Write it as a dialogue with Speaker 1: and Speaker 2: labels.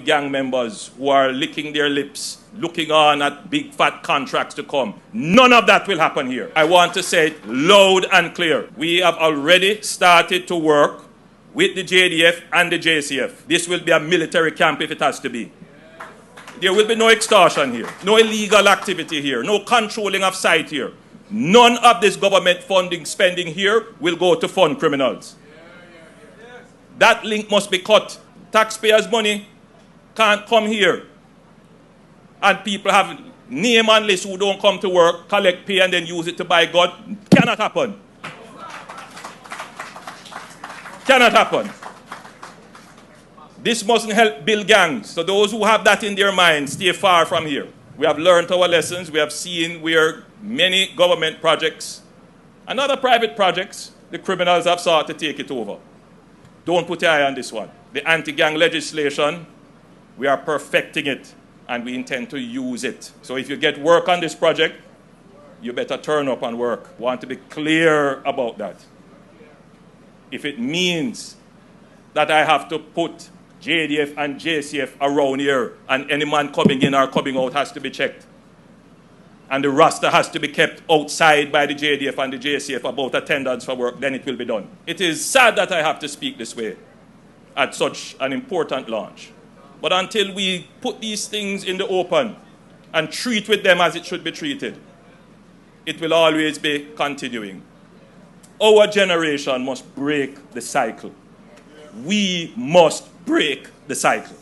Speaker 1: gang members who are licking their lips, looking on at big fat contracts to come. None of that will happen here. I want to say it loud and clear. We have already started to work with the JDF and the JCF. This will be a military camp if it has to be. There will be no extortion here, no illegal activity here, no controlling of site here. None of this government funding spending here will go to fund criminals. That link must be cut. Taxpayers' money can't come here. And people have name and list who don't come to work, collect pay, and then use it to buy God. Cannot happen. Cannot happen. This mustn't help build gangs. So those who have that in their mind, stay far from here. We have learned our lessons. We have seen where many government projects and other private projects, the criminals have sought to take it over. Don't put your eye on this one. The anti-gang legislation, we are perfecting it, and we intend to use it. So if you get work on this project, you better turn up and work. Want to be clear about that. If it means that I have to put JDF and JCF around here, and any man coming in or coming out has to be checked, and the roster has to be kept outside by the JDF and the JCF about attendance for work, then it will be done. It is sad that I have to speak this way at such an important launch. But until we put these things in the open and treat with them as it should be treated, it will always be continuing. Our generation must break the cycle. We must break the cycle.